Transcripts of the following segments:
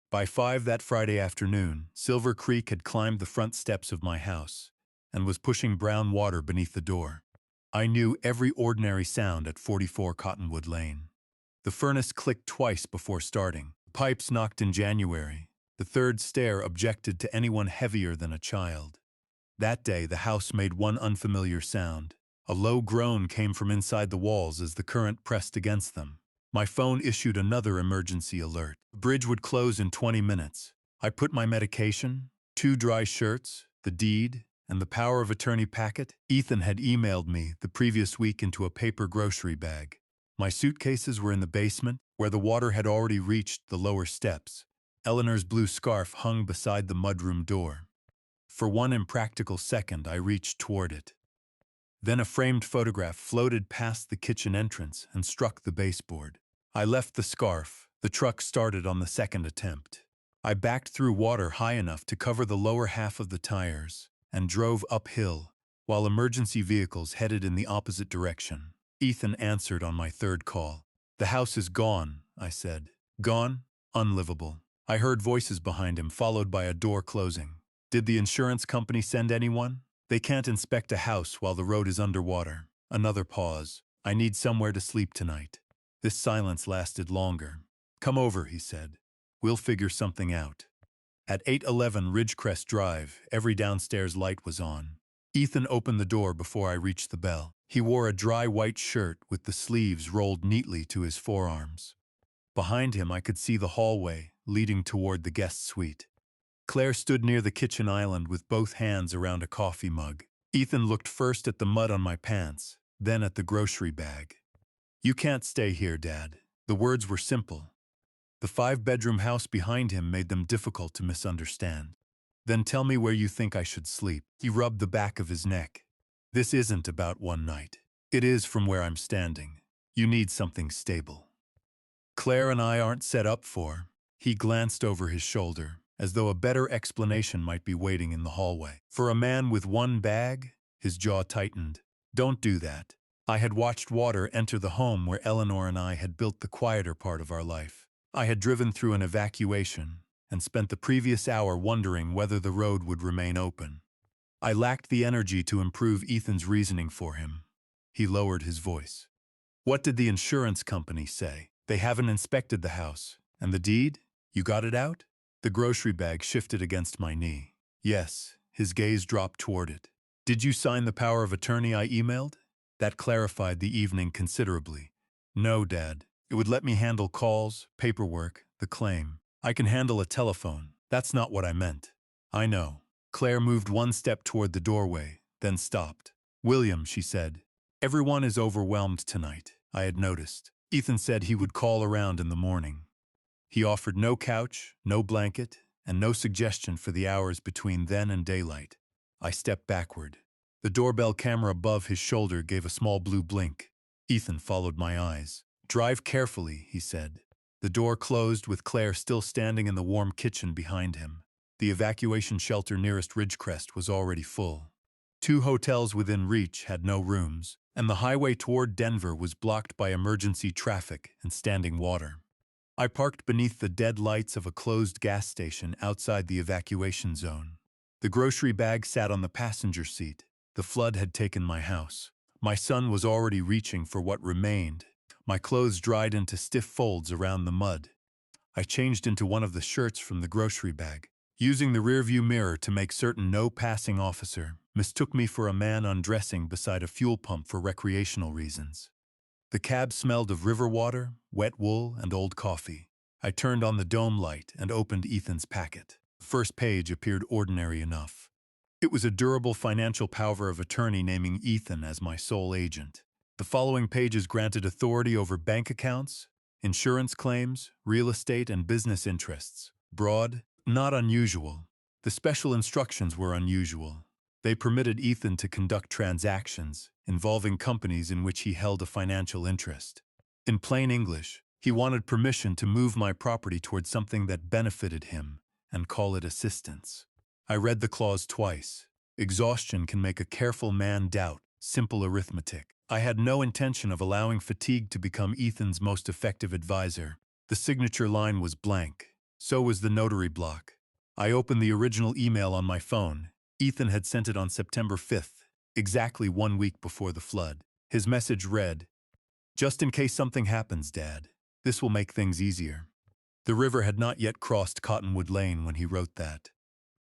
By 5 that Friday afternoon, Silver Creek had climbed the front steps of my house and was pushing brown water beneath the door. I knew every ordinary sound at 44 Cottonwood Lane. The furnace clicked twice before starting. Pipes knocked in January. The third stair objected to anyone heavier than a child. That day, the house made one unfamiliar sound. A low groan came from inside the walls as the current pressed against them. My phone issued another emergency alert. The bridge would close in 20 minutes. I put my medication, 2 dry shirts, the deed, and the power of attorney packet Ethan had emailed me the previous week into a paper grocery bag. My suitcases were in the basement, where the water had already reached the lower steps. Eleanor's blue scarf hung beside the mudroom door. For one impractical second, I reached toward it. Then a framed photograph floated past the kitchen entrance and struck the baseboard. I left the scarf. The truck started on the second attempt. I backed through water high enough to cover the lower half of the tires and drove uphill, while emergency vehicles headed in the opposite direction. Ethan answered on my third call. "The house is gone," I said. "Gone? Unlivable." I heard voices behind him, followed by a door closing. "Did the insurance company send anyone? They can't inspect a house while the road is underwater." Another pause. "I need somewhere to sleep tonight." This silence lasted longer. "Come over," he said. "We'll figure something out." At 811 Ridgecrest Drive, every downstairs light was on. Ethan opened the door before I reached the bell. He wore a dry white shirt with the sleeves rolled neatly to his forearms. Behind him, I could see the hallway leading toward the guest suite. Claire stood near the kitchen island with both hands around a coffee mug. Ethan looked first at the mud on my pants, then at the grocery bag. "You can't stay here, Dad." The words were simple. The 5-bedroom house behind him made them difficult to misunderstand. "Then tell me where you think I should sleep." He rubbed the back of his neck. "This isn't about one night. It is from where I'm standing. You need something stable. Claire and I aren't set up for." He glanced over his shoulder, as though a better explanation might be waiting in the hallway. "For a man with one bag?" His jaw tightened. "Don't do that." I had watched water enter the home where Eleanor and I had built the quieter part of our life. I had driven through an evacuation and spent the previous hour wondering whether the road would remain open. I lacked the energy to improve Ethan's reasoning for him. He lowered his voice. "What did the insurance company say? They haven't inspected the house. And the deed? You got it out?" The grocery bag shifted against my knee. "Yes." His gaze dropped toward it. "Did you sign the power of attorney I emailed?" That clarified the evening considerably. "No, Dad. It would let me handle calls, paperwork, the claim. I can handle a telephone. That's not what I meant." "I know." Claire moved one step toward the doorway, then stopped. "William," she said, "everyone is overwhelmed tonight, I had noticed. Ethan said he would call around in the morning. He offered no couch, no blanket, and no suggestion for the hours between then and daylight." I stepped backward. The doorbell camera above his shoulder gave a small blue blink. Ethan followed my eyes. "Drive carefully," he said. The door closed with Claire still standing in the warm kitchen behind him. The evacuation shelter nearest Ridgecrest was already full. 2 hotels within reach had no rooms, and the highway toward Denver was blocked by emergency traffic and standing water. I parked beneath the dead lights of a closed gas station outside the evacuation zone. The grocery bag sat on the passenger seat. The flood had taken my house. My son was already reaching for what remained. My clothes dried into stiff folds around the mud. I changed into one of the shirts from the grocery bag, using the rearview mirror to make certain no passing officer mistook me for a man undressing beside a fuel pump for recreational reasons. The cab smelled of river water, wet wool, and old coffee. I turned on the dome light and opened Ethan's packet. The first page appeared ordinary enough. It was a durable financial power of attorney naming Ethan as my sole agent. The following pages granted authority over bank accounts, insurance claims, real estate, and business interests. Broad, not unusual. The special instructions were unusual. They permitted Ethan to conduct transactions involving companies in which he held a financial interest. In plain English, he wanted permission to move my property toward something that benefited him and call it assistance. I read the clause twice. Exhaustion can make a careful man doubt simple arithmetic. I had no intention of allowing fatigue to become Ethan's most effective advisor. The signature line was blank. So was the notary block. I opened the original email on my phone. Ethan had sent it on September 5th, exactly 1 week before the flood. His message read, "Just in case something happens, Dad. This will make things easier." The river had not yet crossed Cottonwood Lane when he wrote that.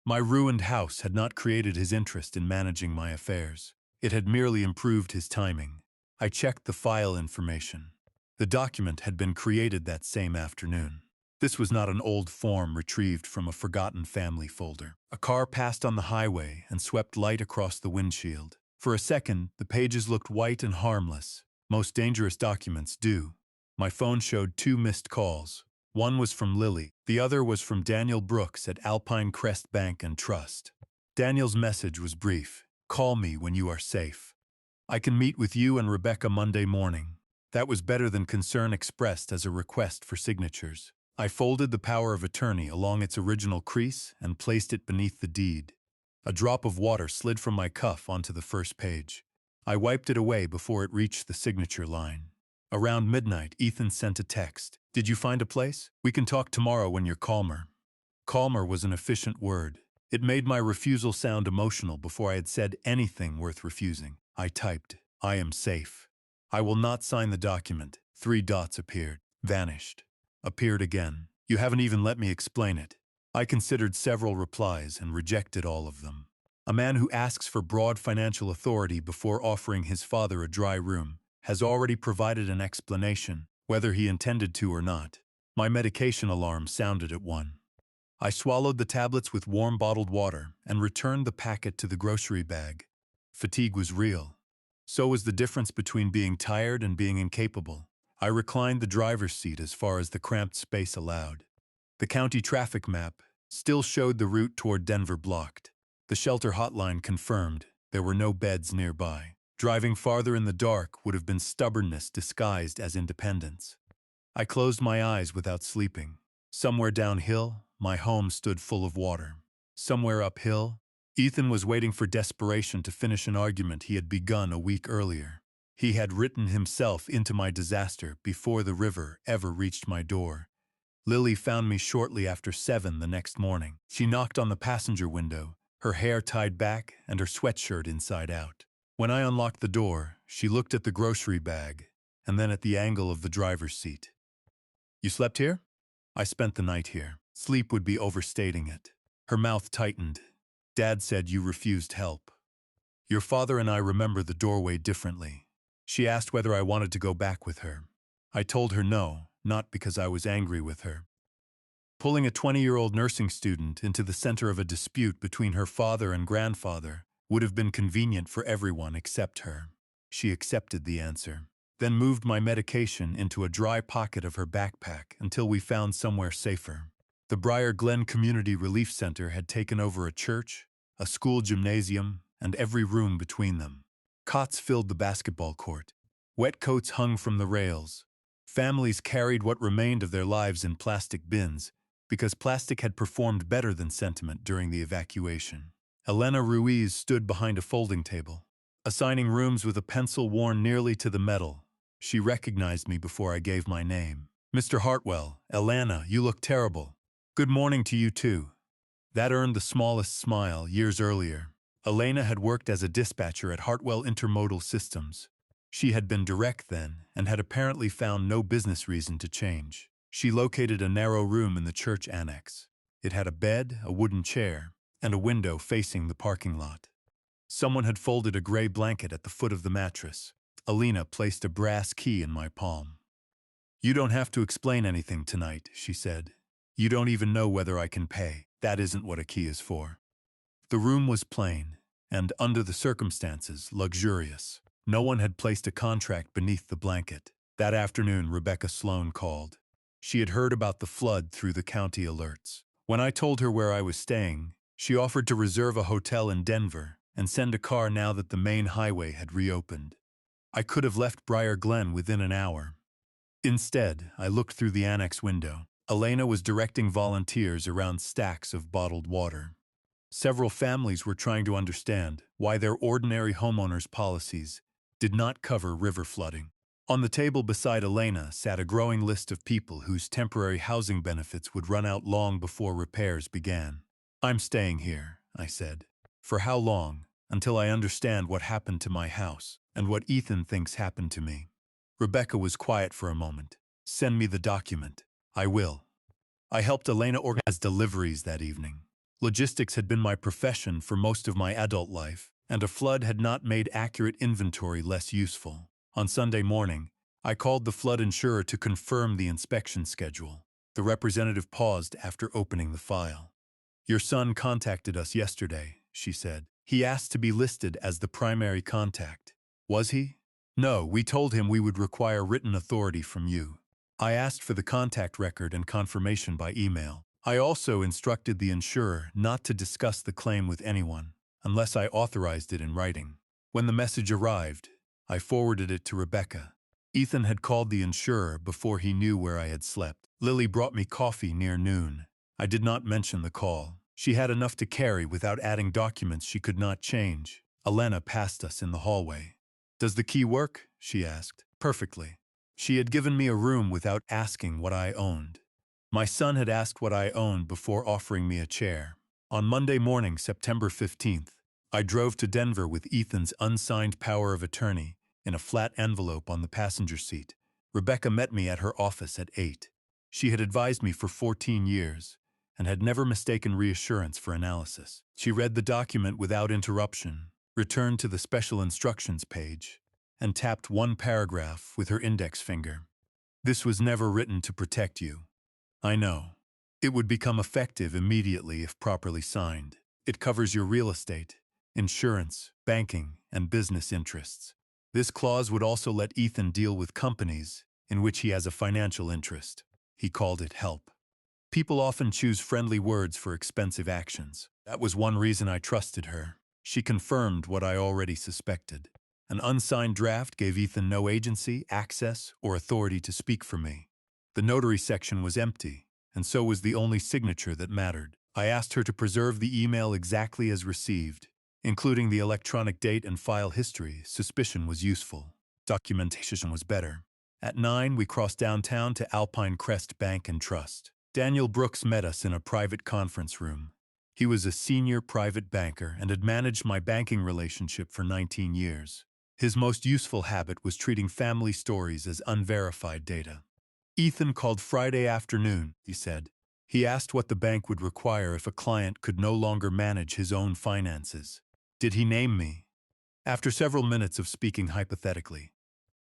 My ruined house had not created his interest in managing my affairs. It had merely improved his timing. I checked the file information. The document had been created that same afternoon. This was not an old form retrieved from a forgotten family folder. A car passed on the highway and swept light across the windshield. For a second, the pages looked white and harmless. Most dangerous documents do. My phone showed 2 missed calls. One was from Lily. The other was from Daniel Brooks at Alpine Crest Bank and Trust. Daniel's message was brief. "Call me when you are safe. I can meet with you and Rebecca Monday morning." That was better than concern expressed as a request for signatures. I folded the power of attorney along its original crease and placed it beneath the deed. A drop of water slid from my cuff onto the first page. I wiped it away before it reached the signature line. Around midnight, Ethan sent a text. "Did you find a place? We can talk tomorrow when you're calmer." Calmer was an efficient word. It made my refusal sound emotional before I had said anything worth refusing. I typed, "I am safe. I will not sign the document." 3 dots appeared, vanished, appeared again. "You haven't even let me explain it." I considered several replies and rejected all of them. A man who asks for broad financial authority before offering his father a dry room has already provided an explanation, whether he intended to or not. My medication alarm sounded at 1. I swallowed the tablets with warm bottled water and returned the packet to the grocery bag. Fatigue was real. So was the difference between being tired and being incapable. I reclined the driver's seat as far as the cramped space allowed. The county traffic map still showed the route toward Denver blocked. The shelter hotline confirmed there were no beds nearby. Driving farther in the dark would have been stubbornness disguised as independence. I closed my eyes without sleeping. Somewhere downhill, my home stood full of water. Somewhere uphill, Ethan was waiting for desperation to finish an argument he had begun a week earlier. He had written himself into my disaster before the river ever reached my door. Lily found me shortly after 7 the next morning. She knocked on the passenger window, her hair tied back and her sweatshirt inside out. When I unlocked the door, she looked at the grocery bag and then at the angle of the driver's seat. "You slept here?" "I spent the night here." Sleep would be overstating it. Her mouth tightened. "Dad said you refused help." "Your father and I remember the doorway differently." She asked whether I wanted to go back with her. I told her no, not because I was angry with her. Pulling a 20-year-old nursing student into the center of a dispute between her father and grandfather would have been convenient for everyone except her. She accepted the answer, then moved my medication into a dry pocket of her backpack until we found somewhere safer. The Briar Glen Community Relief Center had taken over a church, a school gymnasium, and every room between them. Cots filled the basketball court. Wet coats hung from the rails. Families carried what remained of their lives in plastic bins, because plastic had performed better than sentiment during the evacuation. Elena Ruiz stood behind a folding table, assigning rooms with a pencil worn nearly to the metal. She recognized me before I gave my name. "Mr. Hartwell, Elena, you look terrible." "Good morning to you too." That earned the smallest smile years earlier. Elena had worked as a dispatcher at Hartwell Intermodal Systems. She had been direct then and had apparently found no business reason to change. She located a narrow room in the church annex. It had a bed, a wooden chair, and a window facing the parking lot. Someone had folded a gray blanket at the foot of the mattress. Elena placed a brass key in my palm. "You don't have to explain anything tonight," she said. "You don't even know whether I can pay. That isn't what a key is for." The room was plain, and under the circumstances, luxurious. No one had placed a contract beneath the blanket. That afternoon, Rebecca Sloan called. She had heard about the flood through the county alerts. When I told her where I was staying, she offered to reserve a hotel in Denver and send a car now that the main highway had reopened. I could have left Briar Glen within an hour. Instead, I looked through the annex window. Elena was directing volunteers around stacks of bottled water. Several families were trying to understand why their ordinary homeowners' policies did not cover river flooding. On the table beside Elena sat a growing list of people whose temporary housing benefits would run out long before repairs began. "I'm staying here," I said. "For how long? Until I understand what happened to my house and what Ethan thinks happened to me." Rebecca was quiet for a moment. "Send me the document." "I will." I helped Elena organize deliveries that evening. Logistics had been my profession for most of my adult life, and a flood had not made accurate inventory less useful. On Sunday morning, I called the flood insurer to confirm the inspection schedule. The representative paused after opening the file. "Your son contacted us yesterday," she said. "He asked to be listed as the primary contact." "Was he?" "No, we told him we would require written authority from you." I asked for the contact record and confirmation by email. I also instructed the insurer not to discuss the claim with anyone, unless I authorized it in writing. When the message arrived, I forwarded it to Rebecca. Ethan had called the insurer before he knew where I had slept. Lily brought me coffee near noon. I did not mention the call. She had enough to carry without adding documents she could not change. Elena passed us in the hallway. "Does the key work?" she asked. "Perfectly." She had given me a room without asking what I owned. My son had asked what I owned before offering me a chair. On Monday morning, September 15th, I drove to Denver with Ethan's unsigned power of attorney in a flat envelope on the passenger seat. Rebecca met me at her office at 8. She had advised me for 14 years and had never mistaken reassurance for analysis. She read the document without interruption, returned to the special instructions page, and tapped one paragraph with her index finger. "This was never written to protect you. I know. It would become effective immediately if properly signed. It covers your real estate, insurance, banking, and business interests. This clause would also let Ethan deal with companies in which he has a financial interest." He called it help. People often choose friendly words for expensive actions. That was one reason I trusted her. She confirmed what I already suspected. An unsigned draft gave Ethan no agency, access, or authority to speak for me. The notary section was empty, and so was the only signature that mattered. I asked her to preserve the email exactly as received, including the electronic date and file history. Suspicion was useful. Documentation was better. At 9, we crossed downtown to Alpine Crest Bank and Trust. Daniel Brooks met us in a private conference room. He was a senior private banker and had managed my banking relationship for 19 years. His most useful habit was treating family stories as unverified data. "Ethan called Friday afternoon," he said. "He asked what the bank would require if a client could no longer manage his own finances. Did he name me?" After several minutes of speaking hypothetically,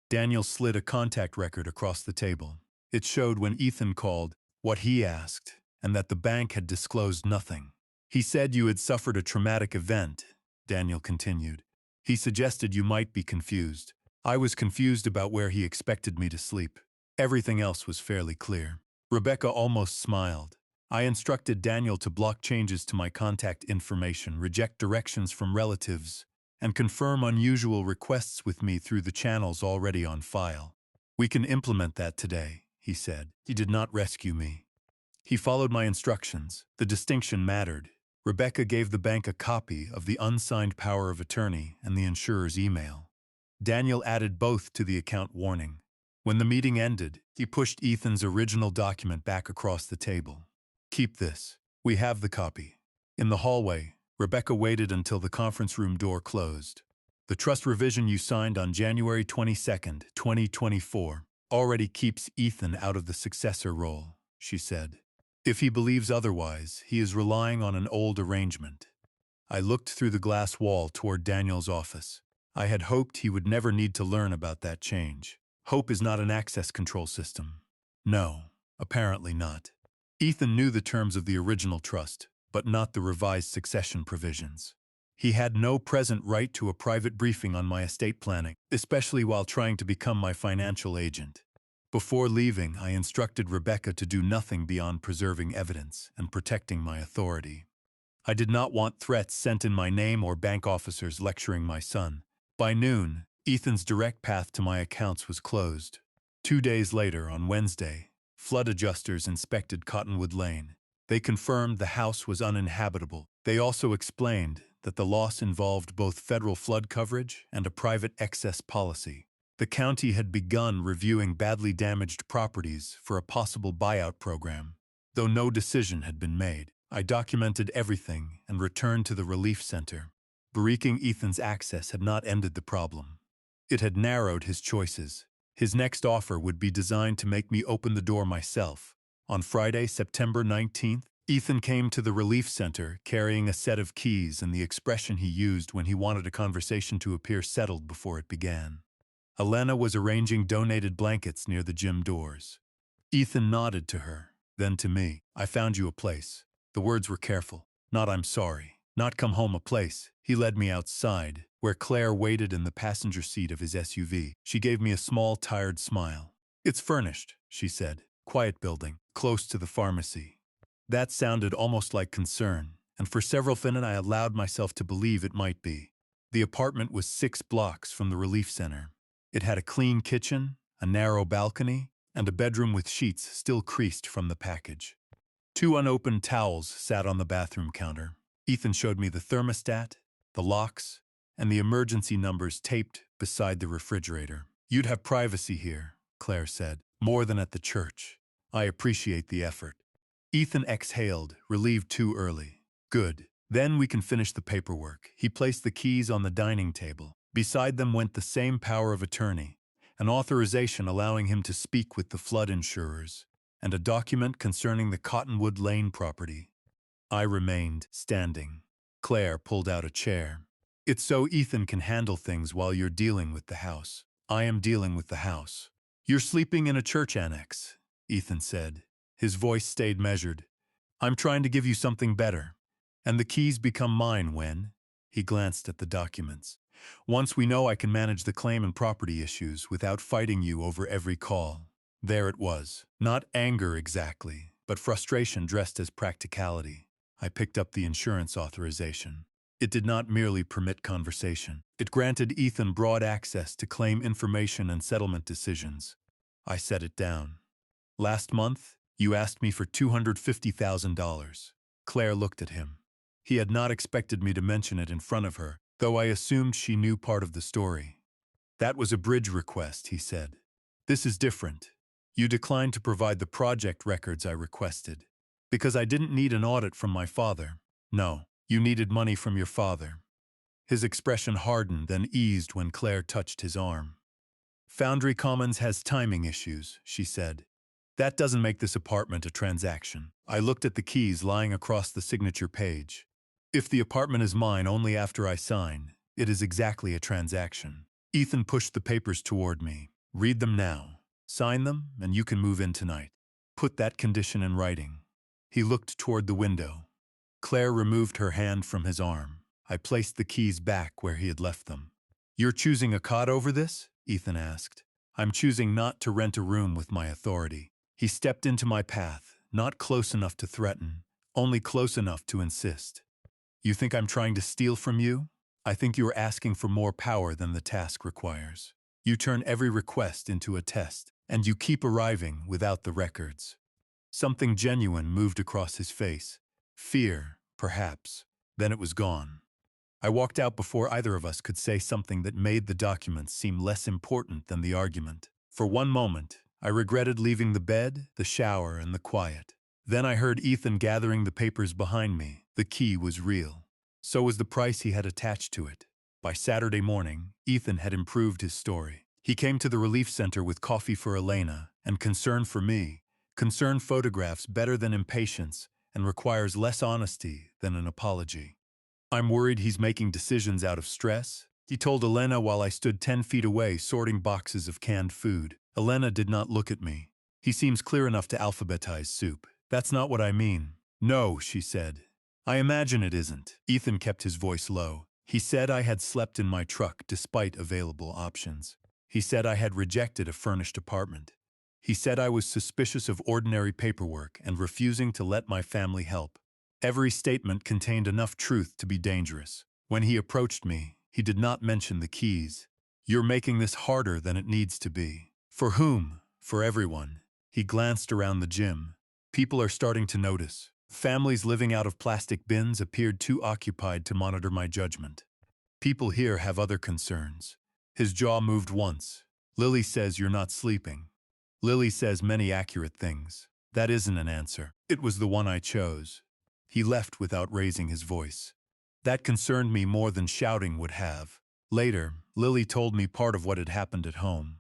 Daniel slid a contact record across the table. It showed when Ethan called, what he asked, and that the bank had disclosed nothing. "He said you had suffered a traumatic event," Daniel continued. "He suggested you might be confused. I was confused about where he expected me to sleep. Everything else was fairly clear." Rebecca almost smiled. I instructed Daniel to block changes to my contact information, reject directions from relatives, and confirm unusual requests with me through the channels already on file. "We can implement that today," he said. He did not rescue me. He followed my instructions. The distinction mattered. Rebecca gave the bank a copy of the unsigned power of attorney and the insurer's email. Daniel added both to the account warning. When the meeting ended, he pushed Ethan's original document back across the table. "Keep this. We have the copy." In the hallway, Rebecca waited until the conference room door closed. "The trust revision you signed on January 22nd, 2024, already keeps Ethan out of the successor role," she said. "If he believes otherwise, he is relying on an old arrangement." I looked through the glass wall toward Daniel's office. I had hoped he would never need to learn about that change. Hope is not an access control system. No, apparently not. Ethan knew the terms of the original trust, but not the revised succession provisions. He had no present right to a private briefing on my estate planning, especially while trying to become my financial agent. Before leaving, I instructed Rebecca to do nothing beyond preserving evidence and protecting my authority. I did not want threats sent in my name or bank officers lecturing my son. By noon, Ethan's direct path to my accounts was closed. 2 days later, on Wednesday, flood adjusters inspected Cottonwood Lane. They confirmed the house was uninhabitable. They also explained that the loss involved both federal flood coverage and a private excess policy. The county had begun reviewing badly damaged properties for a possible buyout program. Though no decision had been made, I documented everything and returned to the relief center. Breaking Ethan's access had not ended the problem. It had narrowed his choices. His next offer would be designed to make me open the door myself. On Friday, September 19th, Ethan came to the relief center carrying a set of keys and the expression he used when he wanted a conversation to appear settled before it began. Elena was arranging donated blankets near the gym doors. Ethan nodded to her, then to me. "I found you a place." The words were careful. Not "I'm sorry." Not "come home a place." He led me outside, where Claire waited in the passenger seat of his SUV. She gave me a small, tired smile. "It's furnished," she said. "Quiet building, close to the pharmacy." That sounded almost like concern, and for several minutes I allowed myself to believe it might be. The apartment was 6 blocks from the relief center. It had a clean kitchen, a narrow balcony, and a bedroom with sheets still creased from the package. 2 unopened towels sat on the bathroom counter. Ethan showed me the thermostat, the locks, and the emergency numbers taped beside the refrigerator. "You'd have privacy here," Claire said, "more than at the church. I appreciate the effort." Ethan exhaled, relieved too early. "Good. Then we can finish the paperwork." He placed the keys on the dining table. Beside them went the same power of attorney, an authorization allowing him to speak with the flood insurers, and a document concerning the Cottonwood Lane property. I remained standing. Claire pulled out a chair. "It's so Ethan can handle things while you're dealing with the house." "I am dealing with the house." "You're sleeping in a church annex," Ethan said. His voice stayed measured. "I'm trying to give you something better. And the keys become mine when—" He glanced at the documents. "Once we know I can manage the claim and property issues without fighting you over every call." There it was. Not anger exactly, but frustration dressed as practicality. I picked up the insurance authorization. It did not merely permit conversation. It granted Ethan broad access to claim information and settlement decisions. I set it down. "Last month, you asked me for $250,000. Claire looked at him. He had not expected me to mention it in front of her, though I assumed she knew part of the story. "That was a bridge request," he said. "This is different. You declined to provide the project records I requested. Because I didn't need an audit from my father. No, you needed money from your father." His expression hardened, then eased when Claire touched his arm. "Foundry Commons has timing issues," she said. "That doesn't make this apartment a transaction." I looked at the keys lying across the signature page. "If the apartment is mine only after I sign, it is exactly a transaction." Ethan pushed the papers toward me. "Read them now. Sign them, and you can move in tonight. Put that condition in writing." He looked toward the window. Claire removed her hand from his arm. I placed the keys back where he had left them. "You're choosing a cot over this?" Ethan asked. "I'm choosing not to rent a room with my authority." He stepped into my path, not close enough to threaten, only close enough to insist. "You think I'm trying to steal from you? I think you are asking for more power than the task requires. You turn every request into a test, and you keep arriving without the records." Something genuine moved across his face. Fear, perhaps. Then it was gone. I walked out before either of us could say something that made the documents seem less important than the argument. For one moment, I regretted leaving the bed, the shower, and the quiet. Then I heard Ethan gathering the papers behind me. The key was real. So was the price he had attached to it. By Saturday morning, Ethan had improved his story. He came to the relief center with coffee for Elena and concern for me. Concern photographs better than impatience and requires less honesty than an apology. "I'm worried he's making decisions out of stress," he told Elena while I stood 10 feet away sorting boxes of canned food. Elena did not look at me. "He seems clear enough to alphabetize soup." "That's not what I mean." "No," she said. "I imagine it isn't." Ethan kept his voice low. "He said I had slept in my truck despite available options. He said I had rejected a furnished apartment. He said I was suspicious of ordinary paperwork and refusing to let my family help. Every statement contained enough truth to be dangerous. When he approached me, he did not mention the keys. You're making this harder than it needs to be." "For whom?" "For everyone." He glanced around the gym. "People are starting to notice. Families living out of plastic bins appeared too occupied to monitor my judgment. People here have other concerns." His jaw moved once, Lily says you're not sleeping. Lily says many accurate things. That isn't an answer. It was the one I chose. He left without raising his voice. That concerned me more than shouting would have. Later, Lily told me part of what had happened at home.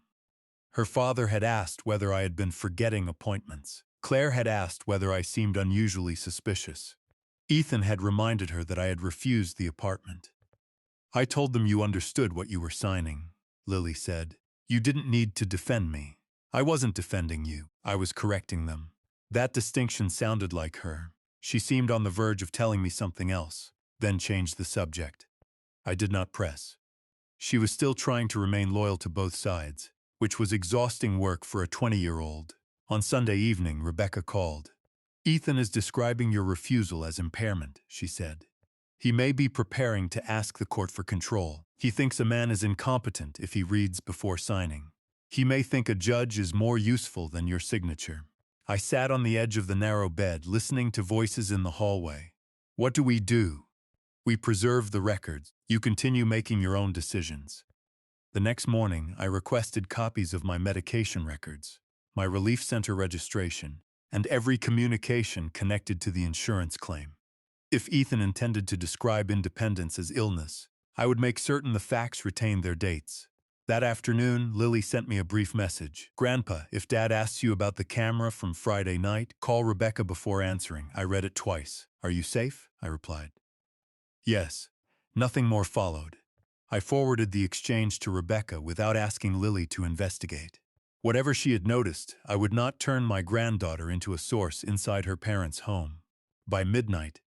Her father had asked whether I had been forgetting appointments. Claire had asked whether I seemed unusually suspicious. Ethan had reminded her that I had refused the apartment. I told them you understood what you were signing, Lily said. You didn't need to defend me. I wasn't defending you. I was correcting them. That distinction sounded like her. She seemed on the verge of telling me something else, then changed the subject. I did not press. She was still trying to remain loyal to both sides, which was exhausting work for a 20-year-old. On Sunday evening, Rebecca called. Ethan is describing your refusal as impairment, she said. He may be preparing to ask the court for control. He thinks a man is incompetent if he reads before signing. He may think a judge is more useful than your signature. I sat on the edge of the narrow bed, listening to voices in the hallway. What do we do? We preserve the records. You continue making your own decisions. The next morning, I requested copies of my medication records, my relief center registration, and every communication connected to the insurance claim. If Ethan intended to describe independence as illness, I would make certain the facts retained their dates. That afternoon, Lily sent me a brief message. Grandpa, if Dad asks you about the camera from Friday night, call Rebecca before answering. I read it twice. Are you safe? I replied. Yes. Nothing more followed. I forwarded the exchange to Rebecca without asking Lily to investigate. Whatever she had noticed, I would not turn my granddaughter into a source inside her parents' home. By midnight,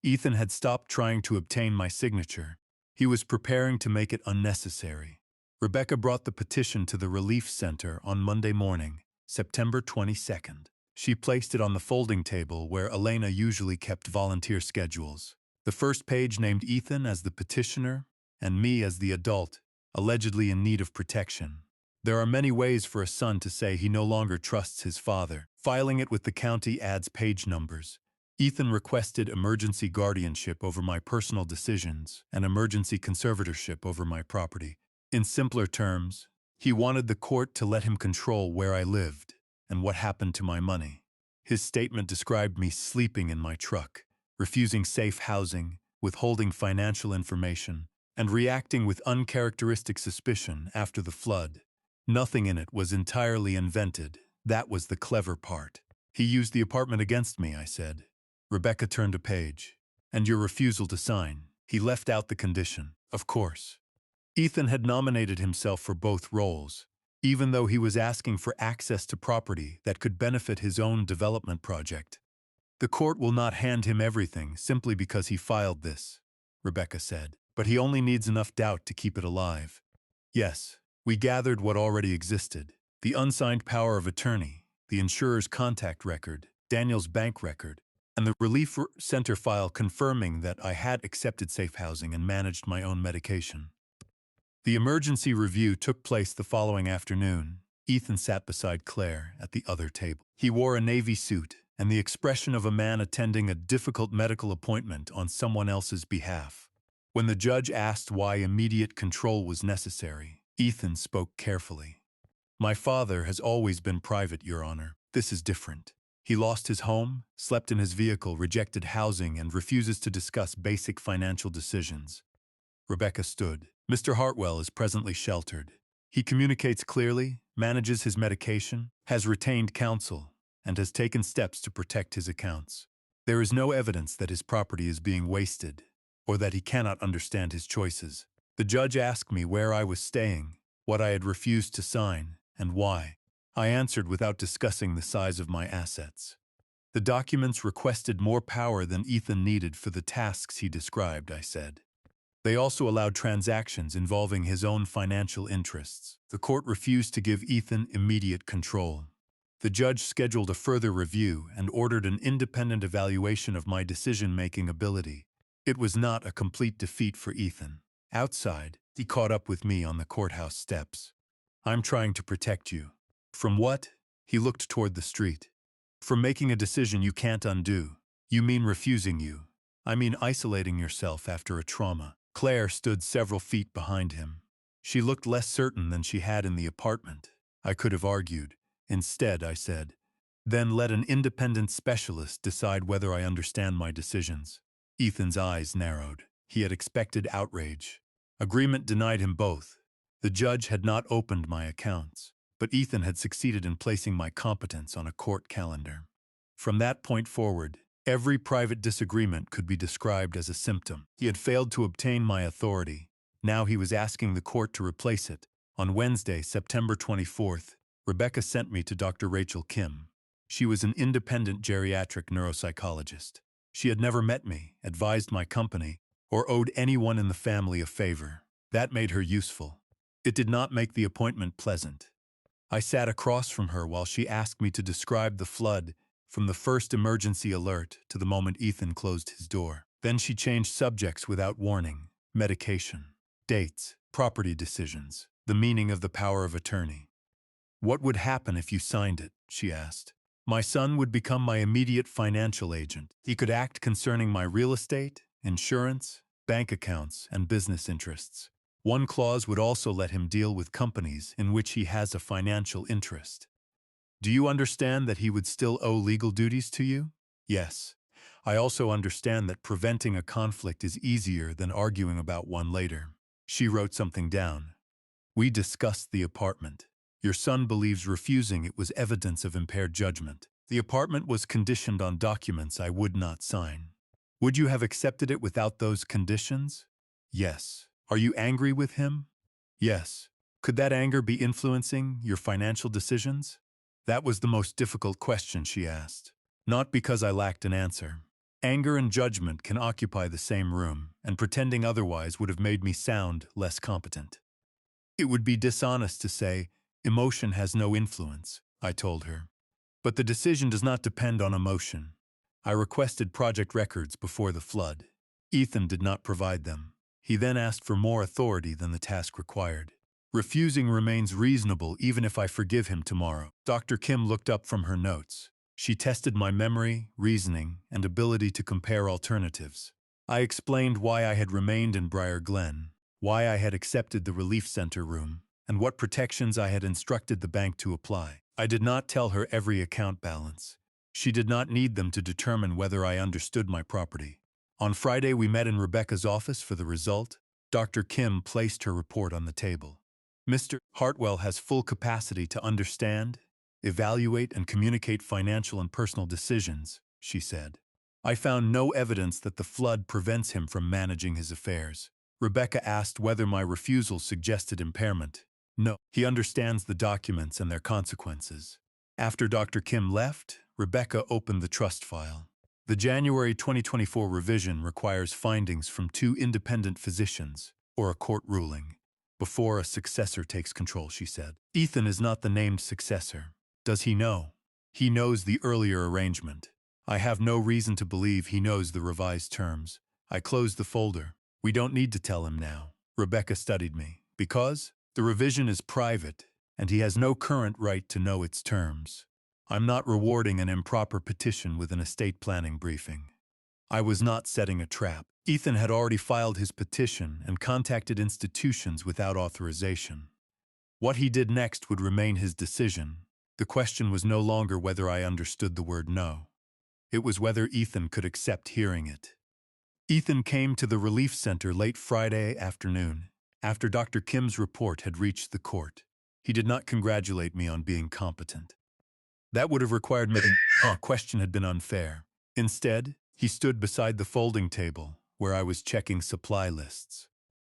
Ethan had stopped trying to obtain my signature. He was preparing to make it unnecessary. Rebecca brought the petition to the Relief Center on Monday morning, September 22nd. She placed it on the folding table where Elena usually kept volunteer schedules. The first page named Ethan as the petitioner and me as the adult, allegedly in need of protection. There are many ways for a son to say he no longer trusts his father. Filing it with the county adds page numbers. Ethan requested emergency guardianship over my personal decisions and emergency conservatorship over my property. In simpler terms, he wanted the court to let him control where I lived and what happened to my money. His statement described me sleeping in my truck, refusing safe housing, withholding financial information, and reacting with uncharacteristic suspicion after the flood. Nothing in it was entirely invented. That was the clever part. He used the apartment against me, I said. Rebecca turned a page. And your refusal to sign. He left out the condition, of course. Ethan had nominated himself for both roles, even though he was asking for access to property that could benefit his own development project. The court will not hand him everything simply because he filed this, Rebecca said, but he only needs enough doubt to keep it alive. Yes, we gathered what already existed: the unsigned power of attorney, the insurer's contact record, Daniel's bank record, and the relief center file confirming that I had accepted safe housing and managed my own medication. The emergency review took place the following afternoon. Ethan sat beside Claire at the other table. He wore a navy suit and the expression of a man attending a difficult medical appointment on someone else's behalf. When the judge asked why immediate control was necessary, Ethan spoke carefully. My father has always been private, Your Honor. This is different. He lost his home, slept in his vehicle, rejected housing, and refuses to discuss basic financial decisions. Rebecca stood. Mr. Hartwell is presently sheltered. He communicates clearly, manages his medication, has retained counsel, and has taken steps to protect his accounts. There is no evidence that his property is being wasted, or that he cannot understand his choices. The judge asked me where I was staying, what I had refused to sign, and why. I answered without discussing the size of my assets. The documents requested more power than Ethan needed for the tasks he described, I said. They also allowed transactions involving his own financial interests. The court refused to give Ethan immediate control. The judge scheduled a further review and ordered an independent evaluation of my decision-making ability. It was not a complete defeat for Ethan. Outside, he caught up with me on the courthouse steps. I'm trying to protect you. From what? He looked toward the street. From making a decision you can't undo. You mean refusing you. I mean isolating yourself after a trauma. Claire stood several feet behind him. She looked less certain than she had in the apartment. I could have argued. Instead, I said, then let an independent specialist decide whether I understand my decisions. Ethan's eyes narrowed. He had expected outrage. Agreement denied him both. The judge had not opened my accounts, but Ethan had succeeded in placing my competence on a court calendar. From that point forward, every private disagreement could be described as a symptom. He had failed to obtain my authority. Now he was asking the court to replace it. On Wednesday, September 24th, Rebecca sent me to Dr. Rachel Kim. She was an independent geriatric neuropsychologist. She had never met me, advised my company, or owed anyone in the family a favor. That made her useful. It did not make the appointment pleasant. I sat across from her while she asked me to describe the flood from the first emergency alert to the moment Ethan closed his door. Then she changed subjects without warning: medication, dates, property decisions, the meaning of the power of attorney. What would happen if you signed it? She asked. My son would become my immediate financial agent. He could act concerning my real estate, insurance, bank accounts, and business interests. One clause would also let him deal with companies in which he has a financial interest. Do you understand that he would still owe legal duties to you? Yes. I also understand that preventing a conflict is easier than arguing about one later. She wrote something down. We discussed the apartment. Your son believes refusing it was evidence of impaired judgment. The apartment was conditioned on documents I would not sign. Would you have accepted it without those conditions? Yes. Are you angry with him? Yes. Could that anger be influencing your financial decisions? That was the most difficult question she asked. Not because I lacked an answer. Anger and judgment can occupy the same room, and pretending otherwise would have made me sound less competent. It would be dishonest to say, emotion has no influence, I told her. But the decision does not depend on emotion. I requested project records before the flood. Ethan did not provide them. He then asked for more authority than the task required. Refusing remains reasonable even if I forgive him tomorrow. Dr. Kim looked up from her notes. She tested my memory, reasoning, and ability to compare alternatives. I explained why I had remained in Briar Glen, why I had accepted the relief center room, and what protections I had instructed the bank to apply. I did not tell her every account balance. She did not need them to determine whether I understood my property. On Friday, we met in Rebecca's office for the result. Dr. Kim placed her report on the table. Mr. Hartwell has full capacity to understand, evaluate, and communicate financial and personal decisions, she said. I found no evidence that the flood prevents him from managing his affairs. Rebecca asked whether my refusal suggested impairment. No, he understands the documents and their consequences. After Dr. Kim left, Rebecca opened the trust file. The January 2024 revision requires findings from 2 independent physicians, or a court ruling, before a successor takes control, she said. Ethan is not the named successor. Does he know? He knows the earlier arrangement. I have no reason to believe he knows the revised terms. I closed the folder. We don't need to tell him now. Rebecca studied me. Because the revision is private, and he has no current right to know its terms. I'm not rewarding an improper petition with an estate planning briefing. I was not setting a trap. Ethan had already filed his petition and contacted institutions without authorization. What he did next would remain his decision. The question was no longer whether I understood the word no. It was whether Ethan could accept hearing it. Ethan came to the relief center late Friday afternoon, after Dr. Kim's report had reached the court. He did not congratulate me on being competent. That would have required me to question had been unfair. Instead, he stood beside the folding table, where I was checking supply lists.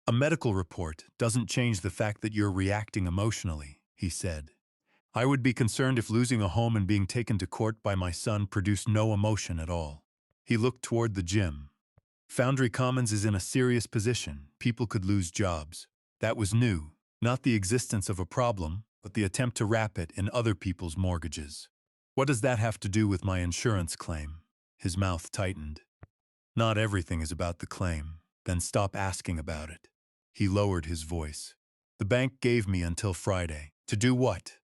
A medical report doesn't change the fact that you're reacting emotionally, he said. I would be concerned if losing a home and being taken to court by my son produced no emotion at all. He looked toward the gym. Foundry Commons is in a serious position. People could lose jobs. That was new. Not the existence of a problem, but the attempt to wrap it in other people's mortgages. What does that have to do with my insurance claim? His mouth tightened. Not everything is about the claim. Then stop asking about it. He lowered his voice. The bank gave me until Friday. To do what?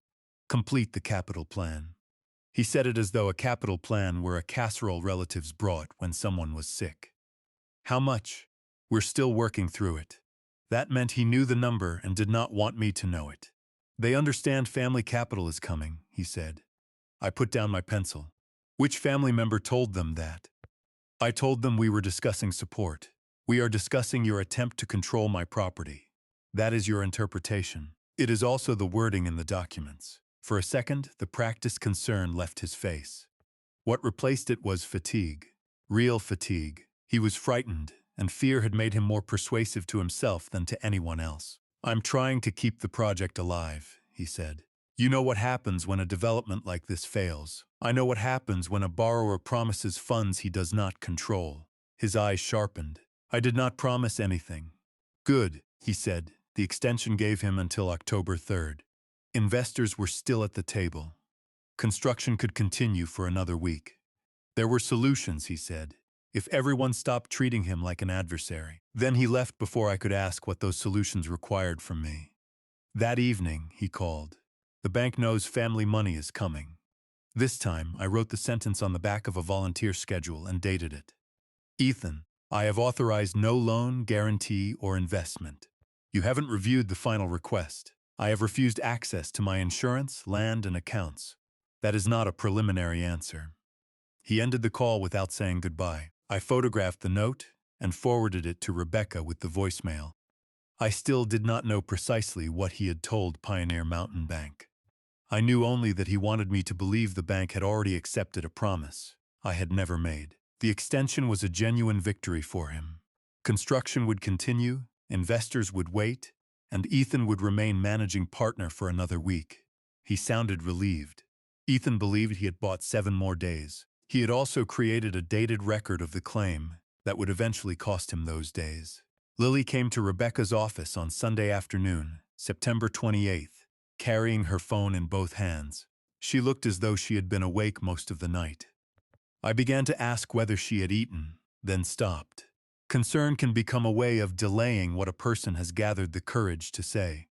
Complete the capital plan. He said it as though a capital plan were a casserole relatives brought when someone was sick. How much? We're still working through it. That meant he knew the number and did not want me to know it. They understand family capital is coming, he said. I put down my pencil. Which family member told them that? I told them we were discussing support. We are discussing your attempt to control my property. That is your interpretation. It is also the wording in the documents. For a second, the practiced concern left his face. What replaced it was fatigue. Real fatigue. He was frightened, and fear had made him more persuasive to himself than to anyone else. I'm trying to keep the project alive, he said. You know what happens when a development like this fails. I know what happens when a borrower promises funds he does not control. His eyes sharpened. I did not promise anything. Good, he said. The extension gave him until October 3rd. Investors were still at the table. Construction could continue for another week. There were solutions, he said, if everyone stopped treating him like an adversary. Then he left before I could ask what those solutions required from me. That evening, he called. The bank knows family money is coming. This time, I wrote the sentence on the back of a volunteer schedule and dated it. Ethan, I have authorized no loan, guarantee, or investment. You haven't reviewed the final request. I have refused access to my insurance, land, and accounts. That is not a preliminary answer. He ended the call without saying goodbye. I photographed the note and forwarded it to Rebecca with the voicemail. I still did not know precisely what he had told Pioneer Mountain Bank. I knew only that he wanted me to believe the bank had already accepted a promise I had never made. The extension was a genuine victory for him. Construction would continue, investors would wait, and Ethan would remain managing partner for another week. He sounded relieved. Ethan believed he had bought 7 more days. He had also created a dated record of the claim that would eventually cost him those days. Lily came to Rebecca's office on Sunday afternoon, September 28th, carrying her phone in both hands. She looked as though she had been awake most of the night. I began to ask whether she had eaten, then stopped. Concern can become a way of delaying what a person has gathered the courage to say.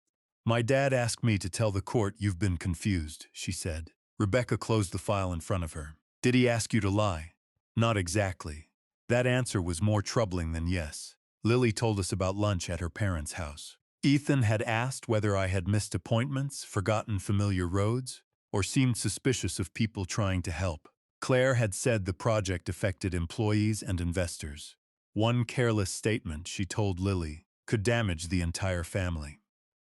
My dad asked me to tell the court you've been confused, she said. Rebecca closed the file in front of her. Did he ask you to lie? Not exactly. That answer was more troubling than yes. Lily told us about lunch at her parents' house. Ethan had asked whether I had missed appointments, forgotten familiar roads, or seemed suspicious of people trying to help. Claire had said the project affected employees and investors. One careless statement, she told Lily, could damage the entire family.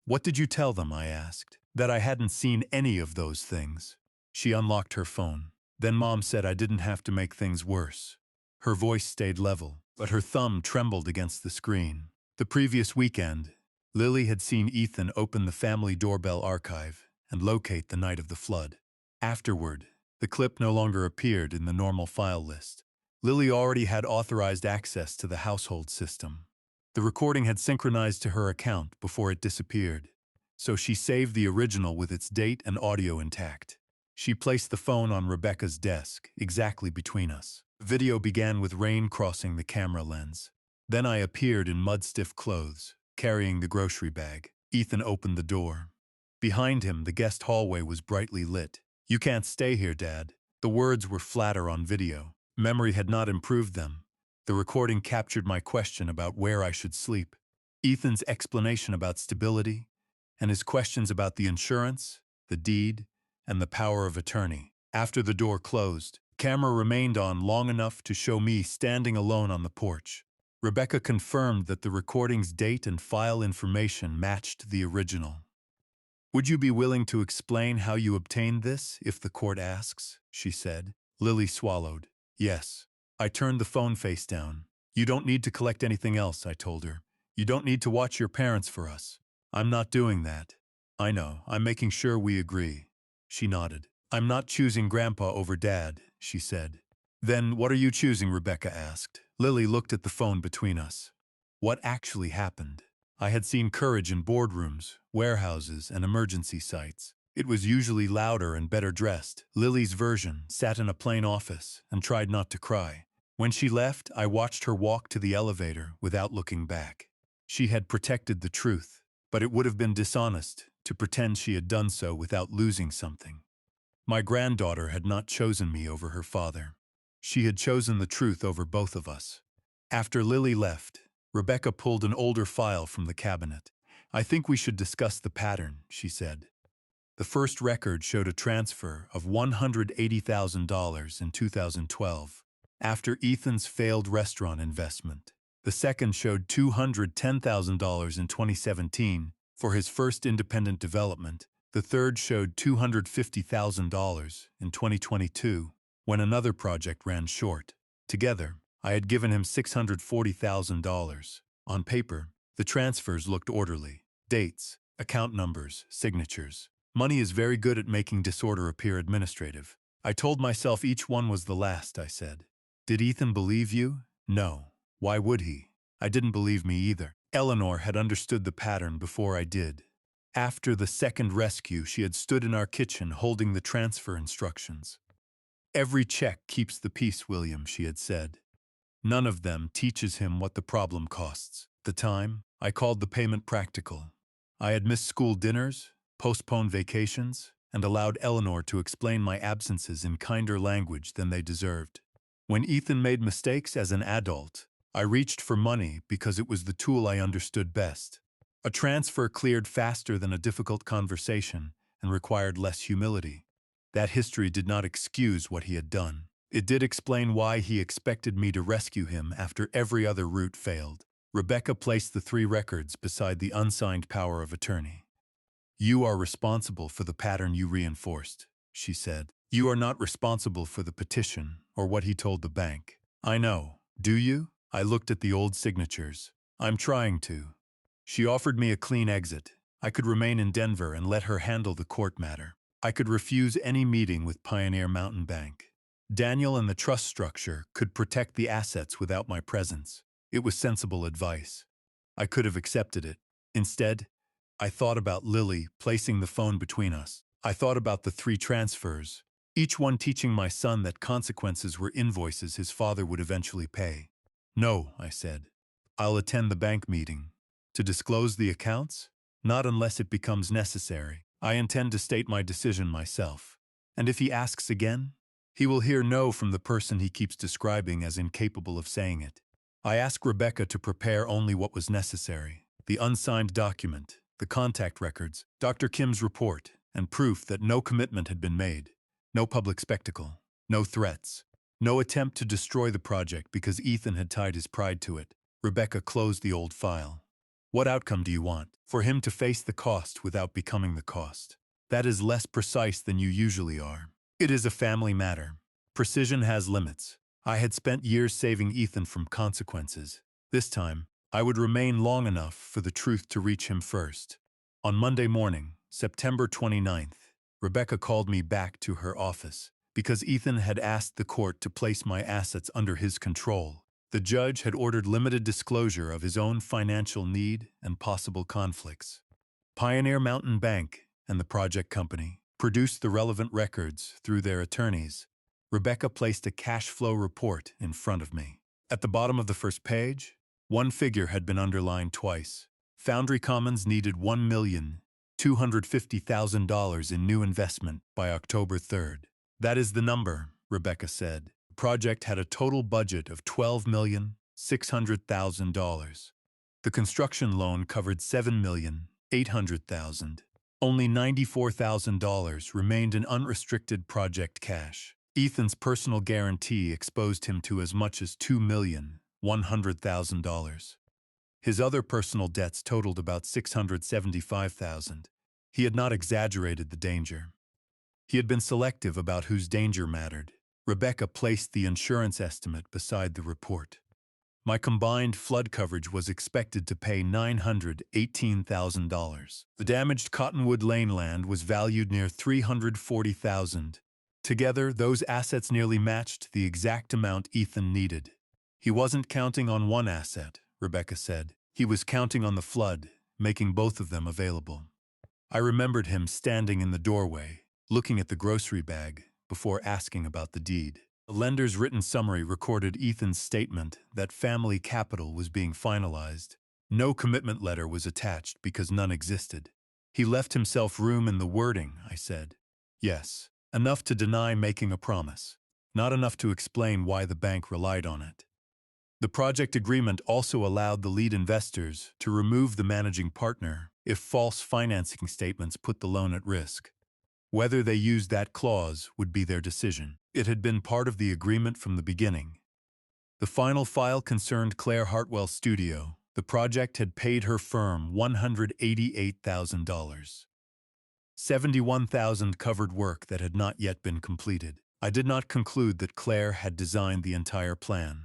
What did you tell them? I asked. That I hadn't seen any of those things. She unlocked her phone. Then Mom said I didn't have to make things worse. Her voice stayed level, but her thumb trembled against the screen. The previous weekend, Lily had seen Ethan open the family doorbell archive and locate the night of the flood. Afterward, the clip no longer appeared in the normal file list. Lily already had authorized access to the household system. The recording had synchronized to her account before it disappeared, so she saved the original with its date and audio intact. She placed the phone on Rebecca's desk, exactly between us. Video began with rain crossing the camera lens. Then I appeared in mud-stiff clothes, carrying the grocery bag. Ethan opened the door. Behind him, the guest hallway was brightly lit. You can't stay here, Dad. The words were flatter on video. Memory had not improved them. The recording captured my question about where I should sleep. Ethan's explanation about stability, and his questions about the insurance, the deed, and the power of attorney. After the door closed, the camera remained on long enough to show me standing alone on the porch. Rebecca confirmed that the recording's date and file information matched the original. Would you be willing to explain how you obtained this, if the court asks? She said. Lily swallowed. Yes. I turned the phone face down. You don't need to collect anything else, I told her. You don't need to watch your parents for us. I'm not doing that. I know. I'm making sure we agree. She nodded. I'm not choosing Grandpa over Dad, she said. Then what are you choosing? Rebecca asked. Lily looked at the phone between us. What actually happened? I had seen courage in boardrooms, warehouses, and emergency sites. It was usually louder and better dressed. Lily's version sat in a plain office and tried not to cry. When she left, I watched her walk to the elevator without looking back. She had protected the truth, but it would have been dishonest to pretend she had done so without losing something. My granddaughter had not chosen me over her father. She had chosen the truth over both of us. After Lily left, Rebecca pulled an older file from the cabinet. I think we should discuss the pattern, she said. The first record showed a transfer of $180,000 in 2012, after Ethan's failed restaurant investment. The second showed $210,000 in 2017 for his first independent development. The third showed $250,000 in 2022 when another project ran short. Together, I had given him $640,000. On paper, the transfers looked orderly. Dates, account numbers, signatures. Money is very good at making disorder appear administrative. I told myself each one was the last, I said. Did Ethan believe you? No. Why would he? I didn't believe me either. Eleanor had understood the pattern before I did. After the second rescue, she had stood in our kitchen holding the transfer instructions. Every check keeps the peace, William, she had said. None of them teaches him what the problem costs. At the time, I called the payment practical. I had missed school dinners, postponed vacations, and allowed Eleanor to explain my absences in kinder language than they deserved. When Ethan made mistakes as an adult, I reached for money because it was the tool I understood best. A transfer cleared faster than a difficult conversation and required less humility. That history did not excuse what he had done. It did explain why he expected me to rescue him after every other route failed. Rebecca placed the 3 records beside the unsigned power of attorney. You are responsible for the pattern you reinforced, she said. You are not responsible for the petition or what he told the bank. I know. Do you? I looked at the old signatures. I'm trying to. She offered me a clean exit. I could remain in Denver and let her handle the court matter. I could refuse any meeting with Pioneer Mountain Bank. Daniel and the trust structure could protect the assets without my presence. It was sensible advice. I could have accepted it. Instead, I thought about Lily placing the phone between us. I thought about the 3 transfers, each one teaching my son that consequences were invoices his father would eventually pay. No, I said. I'll attend the bank meeting. To disclose the accounts? Not unless it becomes necessary. I intend to state my decision myself. And if he asks again, he will hear no from the person he keeps describing as incapable of saying it. I asked Rebecca to prepare only what was necessary. The unsigned document, the contact records, Dr. Kim's report, and proof that no commitment had been made. No public spectacle. No threats. No attempt to destroy the project because Ethan had tied his pride to it. Rebecca closed the old file. What outcome do you want? For him to face the cost without becoming the cost. That is less precise than you usually are. It is a family matter. Precision has limits. I had spent years saving Ethan from consequences. This time, I would remain long enough for the truth to reach him first. On Monday morning, September 29th, Rebecca called me back to her office because Ethan had asked the court to place my assets under his control. The judge had ordered limited disclosure of his own financial need and possible conflicts. Pioneer Mountain Bank and the project company produced the relevant records through their attorneys. Rebecca placed a cash flow report in front of me. At the bottom of the first page, one figure had been underlined twice. Foundry Commons needed $1,250,000 in new investment by October 3rd. That is the number, Rebecca said. The project had a total budget of $12,600,000. The construction loan covered $7,800,000. Only $94,000 remained in unrestricted project cash. Ethan's personal guarantee exposed him to as much as $2,100,000. His other personal debts totaled about $675,000. He had not exaggerated the danger. He had been selective about whose danger mattered. Rebecca placed the insurance estimate beside the report. My combined flood coverage was expected to pay $918,000. The damaged Cottonwood Lane land was valued near $340,000. Together, those assets nearly matched the exact amount Ethan needed. He wasn't counting on one asset, Rebecca said. He was counting on the flood, making both of them available. I remembered him standing in the doorway, looking at the grocery bag, before asking about the deed. The lender's written summary recorded Ethan's statement that family capital was being finalized. No commitment letter was attached because none existed. He left himself room in the wording, I said. Yes, enough to deny making a promise, not enough to explain why the bank relied on it. The project agreement also allowed the lead investors to remove the managing partner if false financing statements put the loan at risk. Whether they used that clause would be their decision. It had been part of the agreement from the beginning. The final file concerned Claire Hartwell's studio. The project had paid her firm $188,000. $71,000 covered work that had not yet been completed. I did not conclude that Claire had designed the entire plan.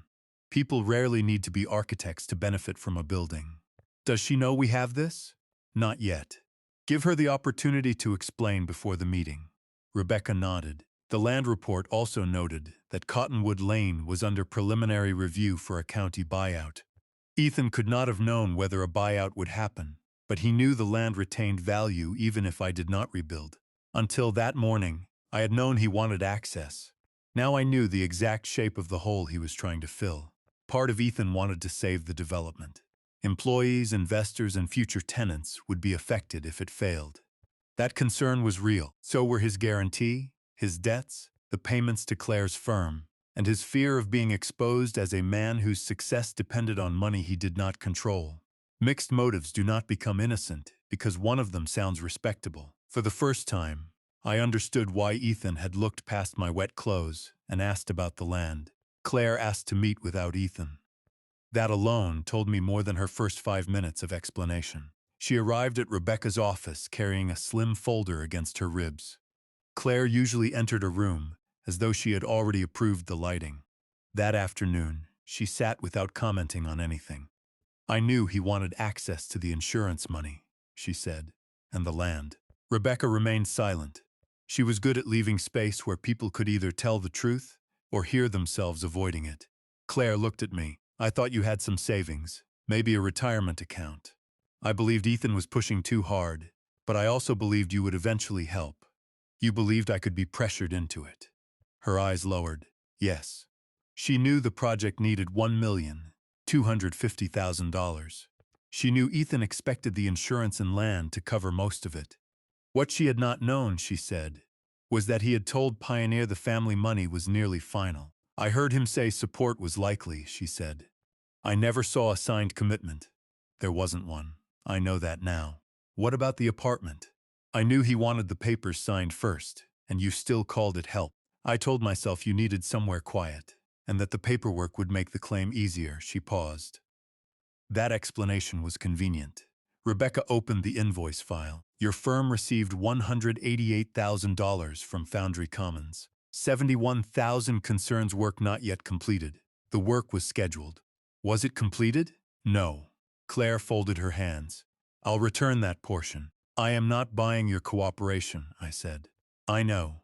People rarely need to be architects to benefit from a building. Does she know we have this? Not yet. Give her the opportunity to explain before the meeting. Rebecca nodded. The land report also noted that Cottonwood Lane was under preliminary review for a county buyout. Ethan could not have known whether a buyout would happen, but he knew the land retained value even if I did not rebuild. Until that morning, I had known he wanted access. Now I knew the exact shape of the hole he was trying to fill. Part of Ethan wanted to save the development. Employees, investors, and future tenants would be affected if it failed. That concern was real. So were his guarantee, his debts, the payments to Claire's firm, and his fear of being exposed as a man whose success depended on money he did not control. Mixed motives do not become innocent because one of them sounds respectable. For the first time, I understood why Ethan had looked past my wet clothes and asked about the land. Claire asked to meet without Ethan. That alone told me more than her first 5 minutes of explanation. She arrived at Rebecca's office carrying a slim folder against her ribs. Claire usually entered a room as though she had already approved the lighting. That afternoon, she sat without commenting on anything. I knew he wanted access to the insurance money, she said, and the land. Rebecca remained silent. She was good at leaving space where people could either tell the truth or hear themselves avoiding it. Claire looked at me. I thought you had some savings, maybe a retirement account. I believed Ethan was pushing too hard, but I also believed you would eventually help. You believed I could be pressured into it. Her eyes lowered. Yes. She knew the project needed $1,250,000. She knew Ethan expected the insurance and land to cover most of it. What she had not known, she said, was that he had told Pioneer the family money was nearly final. I heard him say support was likely, she said. I never saw a signed commitment. There wasn't one. I know that now. What about the apartment? I knew he wanted the papers signed first, and you still called it help. I told myself you needed somewhere quiet, and that the paperwork would make the claim easier. She paused. That explanation was convenient. Rebecca opened the invoice file. Your firm received $188,000 from Foundry Commons. 71,000 concerns work not yet completed. The work was scheduled. Was it completed? No. Claire folded her hands. I'll return that portion. I am not buying your cooperation, I said. I know.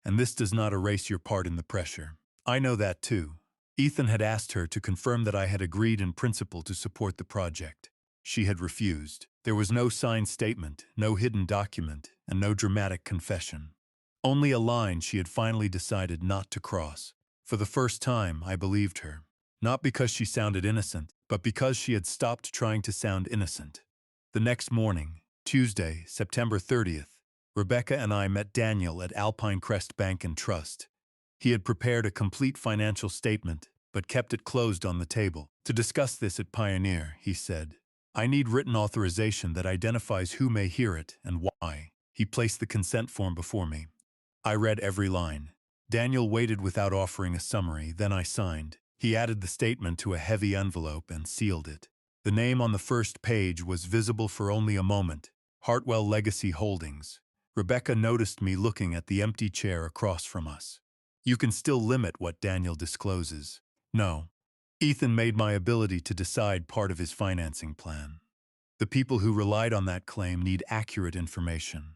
And this does not erase your part in the pressure. I know that too. Ethan had asked her to confirm that I had agreed in principle to support the project. She had refused. There was no signed statement, no hidden document, and no dramatic confession. Only a line she had finally decided not to cross. For the first time, I believed her. Not because she sounded innocent, but because she had stopped trying to sound innocent. The next morning, Tuesday, September 30th, Rebecca and I met Daniel at Alpine Crest Bank and Trust. He had prepared a complete financial statement, but kept it closed on the table. To discuss this at Pioneer, he said, I need written authorization that identifies who may hear it and why. He placed the consent form before me. I read every line. Daniel waited without offering a summary, then I signed. He added the statement to a heavy envelope and sealed it. The name on the first page was visible for only a moment. Hartwell Legacy Holdings. Rebecca noticed me looking at the empty chair across from us. You can still limit what Daniel discloses. No. Ethan made my ability to decide part of his financing plan. The people who relied on that claim need accurate information.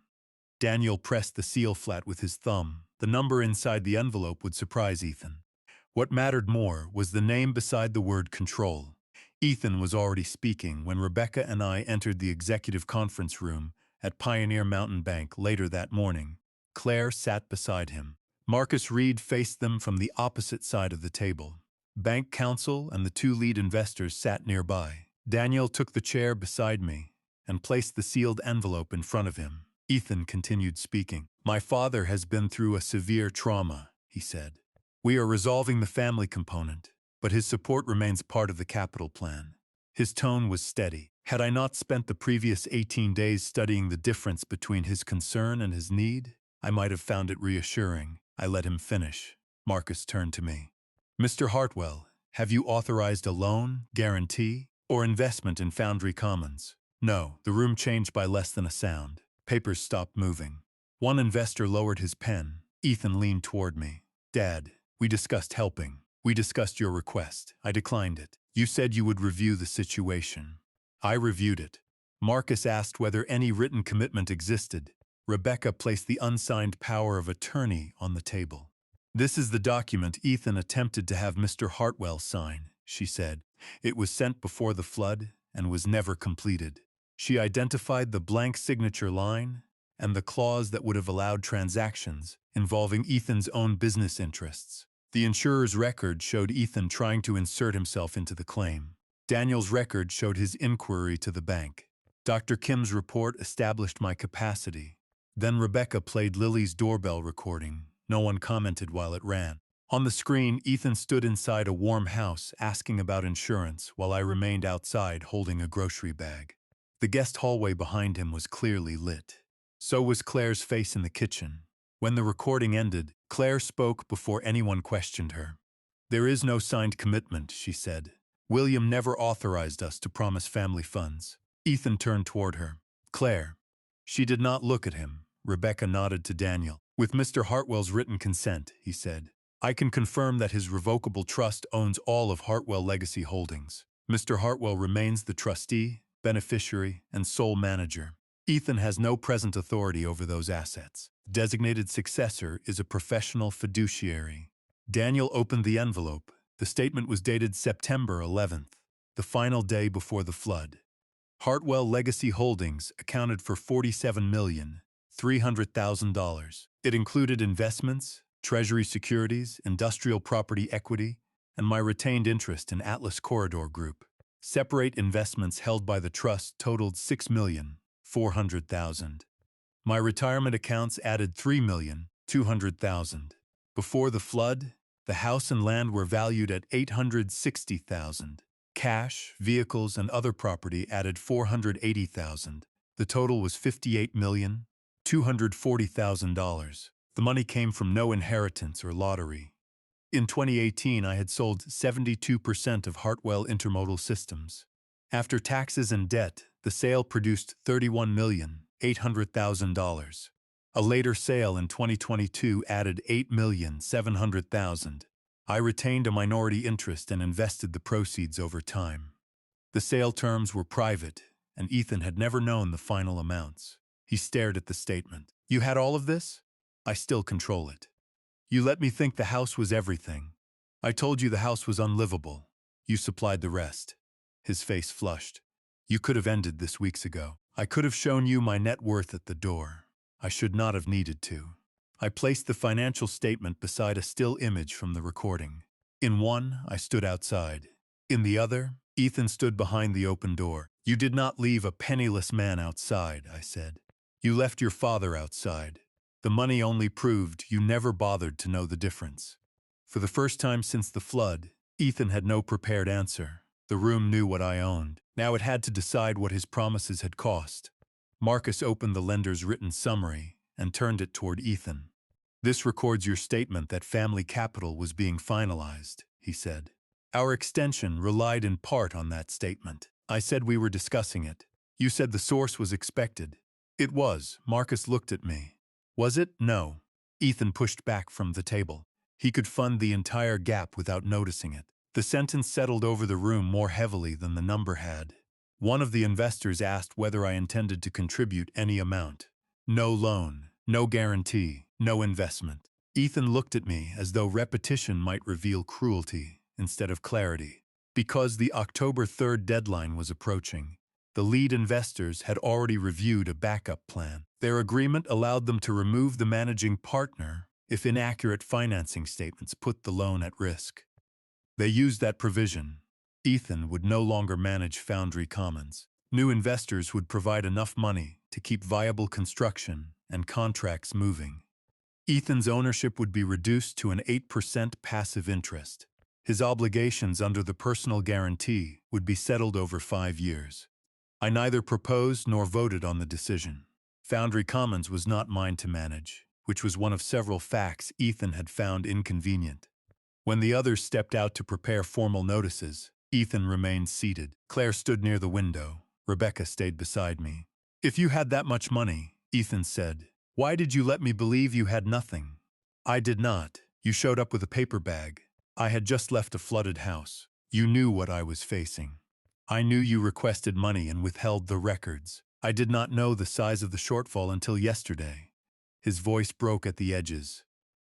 Daniel pressed the seal flat with his thumb. The number inside the envelope would surprise Ethan. What mattered more was the name beside the word control. Ethan was already speaking when Rebecca and I entered the executive conference room at Pioneer Mountain Bank later that morning. Claire sat beside him. Marcus Reed faced them from the opposite side of the table. Bank counsel and the two lead investors sat nearby. Daniel took the chair beside me and placed the sealed envelope in front of him. Ethan continued speaking. My father has been through a severe trauma, he said. We are resolving the family component, but his support remains part of the capital plan. His tone was steady. Had I not spent the previous 18 days studying the difference between his concern and his need, I might have found it reassuring. I let him finish. Marcus turned to me. Mr. Hartwell, have you authorized a loan, guarantee, or investment in Foundry Commons? No. The room changed by less than a sound. Papers stopped moving. One investor lowered his pen. Ethan leaned toward me. Dad, we discussed helping. We discussed your request. I declined it. You said you would review the situation. I reviewed it. Marcus asked whether any written commitment existed. Rebecca placed the unsigned power of attorney on the table. This is the document Ethan attempted to have Mr. Hartwell sign, she said. It was sent before the flood and was never completed. She identified the blank signature line and the clause that would have allowed transactions involving Ethan's own business interests. The insurer's record showed Ethan trying to insert himself into the claim. Daniel's record showed his inquiry to the bank. Dr. Kim's report established my capacity. Then Rebecca played Lily's doorbell recording. No one commented while it ran. On the screen, Ethan stood inside a warm house asking about insurance while I remained outside holding a grocery bag. The guest hallway behind him was clearly lit. So was Claire's face in the kitchen. When the recording ended, Claire spoke before anyone questioned her. There is no signed commitment, she said. William never authorized us to promise family funds. Ethan turned toward her. Claire. She did not look at him. Rebecca nodded to Daniel. With Mr. Hartwell's written consent, he said, I can confirm that his revocable trust owns all of Hartwell Legacy Holdings. Mr. Hartwell remains the trustee, beneficiary, and sole manager. Ethan has no present authority over those assets. Designated successor is a professional fiduciary. Daniel opened the envelope. The statement was dated September 11th, the final day before the flood. Hartwell Legacy Holdings accounted for $47,300,000. It included investments, treasury securities, industrial property equity, and my retained interest in Atlas Corridor Group. Separate investments held by the trust totaled $6,400,000. My retirement accounts added $3,200,000. Before the flood, the house and land were valued at $860,000. Cash, vehicles, and other property added $480,000. The total was $58,240,000. The money came from no inheritance or lottery. In 2018, I had sold 72% of Hartwell Intermodal Systems. After taxes and debt, the sale produced $31,800,000. A later sale in 2022 added $8,700,000. I retained a minority interest and invested the proceeds over time. The sale terms were private, and Ethan had never known the final amounts. He stared at the statement. You had all of this? I still control it. You let me think the house was everything. I told you the house was unlivable. You supplied the rest. His face flushed. You could have ended this weeks ago. I could have shown you my net worth at the door. I should not have needed to. I placed the financial statement beside a still image from the recording. In one, I stood outside. In the other, Ethan stood behind the open door. You did not leave a penniless man outside, I said. You left your father outside. The money only proved you never bothered to know the difference. For the first time since the flood, Ethan had no prepared answer. The room knew what I owned. Now it had to decide what his promises had cost. Marcus opened the lender's written summary and turned it toward Ethan. This records your statement that family capital was being finalized, he said. Our extension relied in part on that statement. I said we were discussing it. You said the source was expected. It was. Marcus looked at me. Was it? No. Ethan pushed back from the table. He could fund the entire gap without noticing it. The sentence settled over the room more heavily than the number had. One of the investors asked whether I intended to contribute any amount. No loan, no guarantee, no investment. Ethan looked at me as though repetition might reveal cruelty instead of clarity. Because the October 3rd deadline was approaching, the lead investors had already reviewed a backup plan. Their agreement allowed them to remove the managing partner if inaccurate financing statements put the loan at risk. They used that provision. Ethan would no longer manage Foundry Commons. New investors would provide enough money to keep viable construction and contracts moving. Ethan's ownership would be reduced to an 8% passive interest. His obligations under the personal guarantee would be settled over 5 years. I neither proposed nor voted on the decision. Foundry Commons was not mine to manage, which was one of several facts Ethan had found inconvenient. When the others stepped out to prepare formal notices, Ethan remained seated. Claire stood near the window. Rebecca stayed beside me. "If you had that much money," Ethan said, "why did you let me believe you had nothing?" "I did not. You showed up with a paper bag. I had just left a flooded house. You knew what I was facing. I knew you requested money and withheld the records. I did not know the size of the shortfall until yesterday." His voice broke at the edges.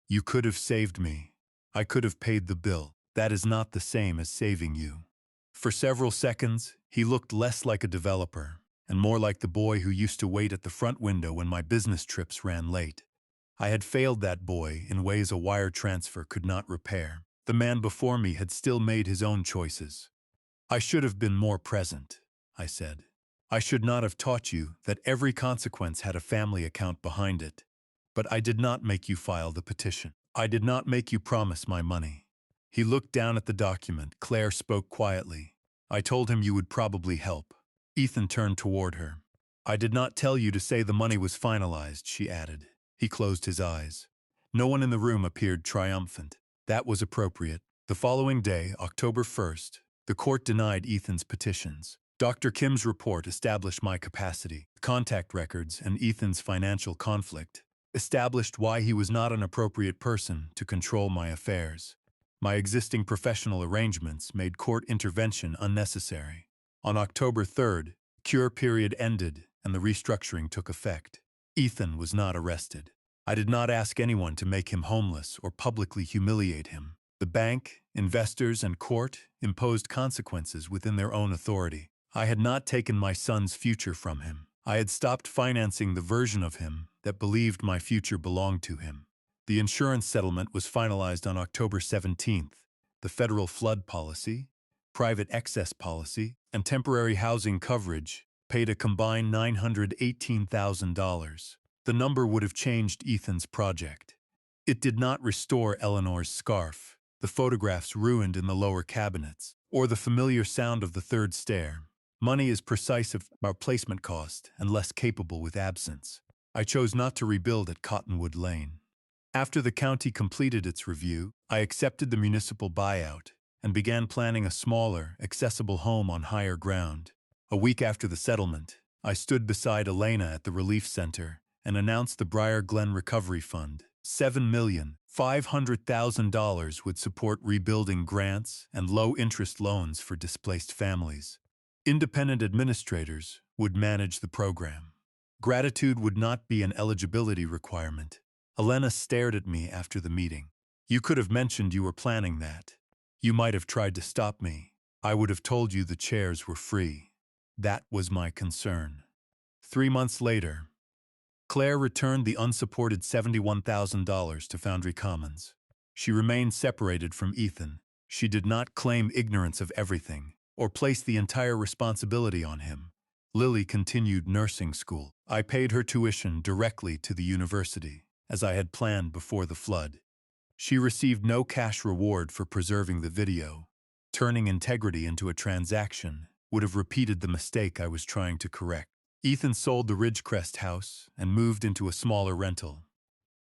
"You could have saved me. I could have paid the bill. That is not the same as saving you." For several seconds, he looked less like a developer and more like the boy who used to wait at the front window when my business trips ran late. I had failed that boy in ways a wire transfer could not repair. The man before me had still made his own choices. "I should have been more present," I said. "I should not have taught you that every consequence had a family account behind it. But I did not make you file the petition. I did not make you promise my money." He looked down at the document. Claire spoke quietly. "I told him you would probably help." Ethan turned toward her. "I did not tell you to say the money was finalized," she added. He closed his eyes. No one in the room appeared triumphant. That was appropriate. The following day, October 1st, the court denied Ethan's petitions. Dr. Kim's report established my capacity. Contact records and Ethan's financial conflict established why he was not an appropriate person to control my affairs. My existing professional arrangements made court intervention unnecessary. On October 3rd, cure period ended and the restructuring took effect. Ethan was not arrested. I did not ask anyone to make him homeless or publicly humiliate him. The bank, investors, and court imposed consequences within their own authority. I had not taken my son's future from him. I had stopped financing the version of him that believed my future belonged to him. The insurance settlement was finalized on October 17th. The federal flood policy, private excess policy, and temporary housing coverage paid a combined $918,000. The number would have changed Ethan's project. It did not restore Eleanor's scarf, the photographs ruined in the lower cabinets, or the familiar sound of the third stair. Money is precise of our placement cost and less capable with absence. I chose not to rebuild at Cottonwood Lane. After the county completed its review, I accepted the municipal buyout and began planning a smaller, accessible home on higher ground. A week after the settlement, I stood beside Elena at the relief center and announced the Briar Glen Recovery Fund. $7,500,000 would support rebuilding grants and low-interest loans for displaced families. Independent administrators would manage the program. Gratitude would not be an eligibility requirement. Elena stared at me after the meeting. "You could have mentioned you were planning that. You might have tried to stop me. I would have told you the chairs were free. That was my concern." 3 months later, Claire returned the unsupported $71,000 to Foundry Commons. She remained separated from Ethan. She did not claim ignorance of everything, or place the entire responsibility on him. Lily continued nursing school. I paid her tuition directly to the university, as I had planned before the flood. She received no cash reward for preserving the video. Turning integrity into a transaction would have repeated the mistake I was trying to correct. Ethan sold the Ridgecrest house and moved into a smaller rental.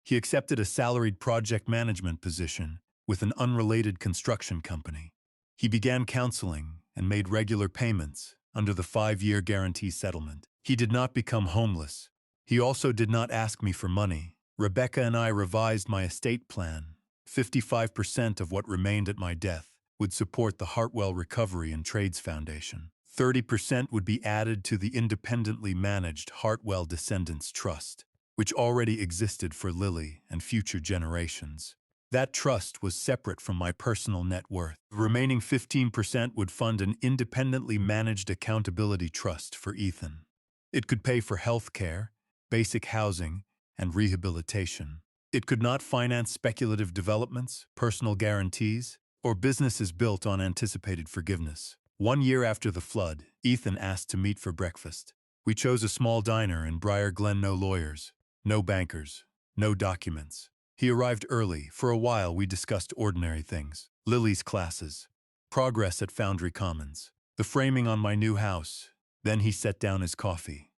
He accepted a salaried project management position with an unrelated construction company. He began counseling and made regular payments under the 5-year guarantee settlement. He did not become homeless. He also did not ask me for money. Rebecca and I revised my estate plan. 55% of what remained at my death would support the Hartwell Recovery and Trades Foundation. 30% would be added to the independently managed Hartwell Descendants Trust, which already existed for Lily and future generations. That trust was separate from my personal net worth. The remaining 15% would fund an independently managed accountability trust for Ethan. It could pay for health care, basic housing, and rehabilitation. It could not finance speculative developments, personal guarantees, or businesses built on anticipated forgiveness. 1 year after the flood, Ethan asked to meet for breakfast. We chose a small diner in Briar Glen. No lawyers, no bankers, no documents. He arrived early. For a while, we discussed ordinary things. Lily's classes. Progress at Foundry Commons. The framing on my new house. Then he set down his coffee.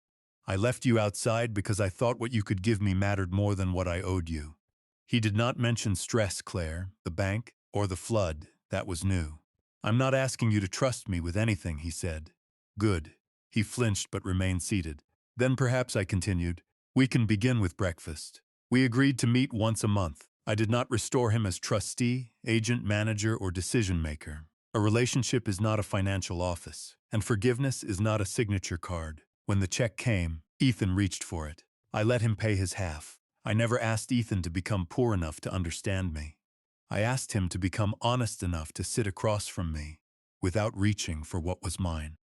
I left you outside because I thought what you could give me mattered more than what I owed you. He did not mention stress, Claire, the bank, or the flood. That was new. I'm not asking you to trust me with anything, he said. Good. He flinched but remained seated. Then perhaps, I continued, we can begin with breakfast. We agreed to meet once a month. I did not restore him as trustee, agent, manager, or decision-maker. A relationship is not a financial office, and forgiveness is not a signature card. When the check came, Ethan reached for it. I let him pay his half. I never asked Ethan to become poor enough to understand me. I asked him to become honest enough to sit across from me, without reaching for what was mine.